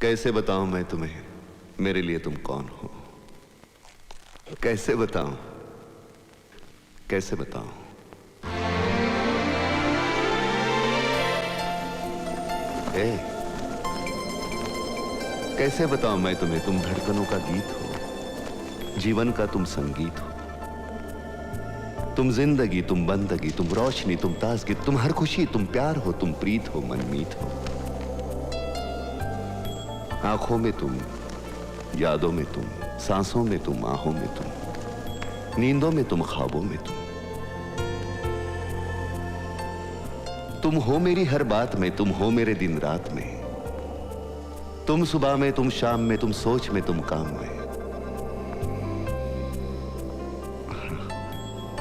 कैसे बताऊं मैं तुम्हें मेरे लिए तुम कौन हो? कैसे बताऊं, कैसे बताऊं? कैसे बताऊं मैं तुम्हें? तुम धड़कनों का गीत हो, जीवन का तुम संगीत हो, तुम जिंदगी, तुम बंदगी, तुम रोशनी, तुम ताजगी, तुम हर खुशी, तुम प्यार हो, तुम प्रीत हो, मनमीत हो। आंखों में तुम, यादों में तुम, सांसों में तुम, आहों में तुम, नींदों में तुम, ख्वाबों में तुम हो मेरी हर बात में, तुम हो मेरे दिन रात में, तुम सुबह में, तुम शाम में, तुम सोच में, तुम काम में।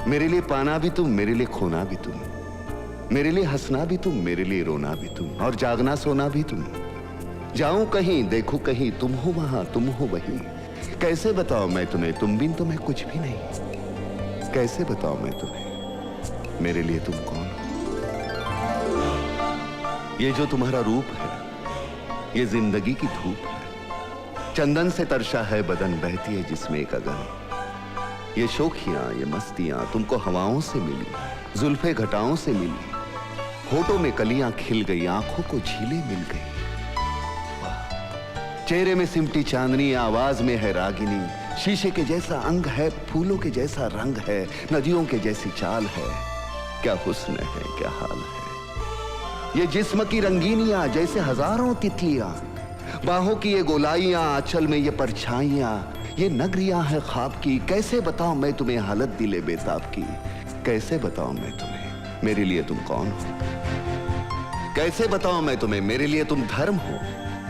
मेरे लिए पाना भी तुम, मेरे लिए खोना भी तुम, मेरे लिए हंसना भी तुम, मेरे लिए रोना भी तुम, और जागना सोना भी तुम। जाऊं कहीं, देखूं कहीं, तुम हो वहां, तुम हो वहीं। कैसे बताऊं मैं तुम्हें, तुम बिन तो मैं कुछ भी नहीं। कैसे बताऊं मैं तुम्हें मेरे लिए तुम कौन हो? ये जो तुम्हारा रूप है, ये जिंदगी की धूप है, चंदन से तरशा है बदन, बहती है जिसमें एक अगन। ये शोखियां, ये मस्तियां तुमको हवाओं से मिली, जुल्फे घटाओं से मिली, होठों में कलियां खिल गई, आंखों को झीलें मिल गई। चेहरे में सिमटी चांदनी, आवाज में है रागिनी, शीशे के जैसा अंग है, फूलों के जैसा रंग है, नदियों के जैसी चाल है। क्या हुस्न है, क्या हाल है। ये जिस्म की रंगीनियां जैसे हजारों तितलियां, बाहों की ये गोलाइयां, आंचल में ये परछाइयां, ये नगरियां है ख्वाब की। कैसे बताऊं मैं तुम्हें हालत दिले बेताब की? कैसे बताऊं मैं तुम्हें मेरे लिए तुम कौन हो? कैसे बताऊं मैं तुम्हें मेरे लिए तुम धर्म हो,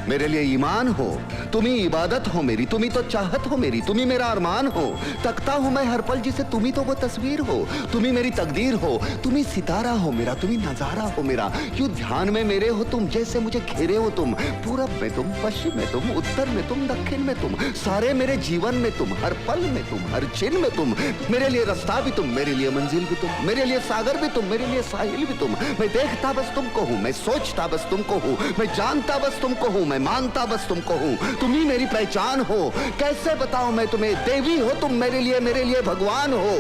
मेरे लिए ईमान हो, तुम ही इबादत हो मेरी, तुम ही तो चाहत हो मेरी, तुम ही मेरा अरमान हो। तकता हूं मैं हर पल जिसे तुम ही तो वो तस्वीर हो, तुम ही मेरी तकदीर हो, तुम ही सितारा हो मेरा, तुम ही नजारा हो मेरा। यूं ध्यान में मेरे हो तुम, जैसे मुझे घेरे हो तुम। पूरब में तुम, पश्चिम में तुम, उत्तर में तुम, दक्षिण में तुम, सारे मेरे जीवन में तुम, हर पल में तुम, हर चिन्ह में तुम। मेरे लिए रास्ता भी तुम, मेरे लिए मंजिल भी तुम, मेरे लिए सागर भी तुम, मेरे लिए साहिल भी तुम। मैं देखता बस तुमको हूं, मैं सोचता बस तुमको हूं, मैं जानता बस तुमको हूं, मैं मानता बस तुमको हूं। तुम ही मेरी पहचान हो। कैसे बताऊं मैं तुम्हें, देवी हो तुम मेरे लिए भगवान हो।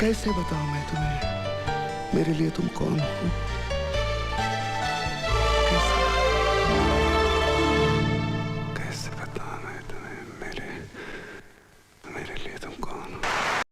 कैसे बताऊं मैं तुम्हें मेरे लिए तुम कौन हो?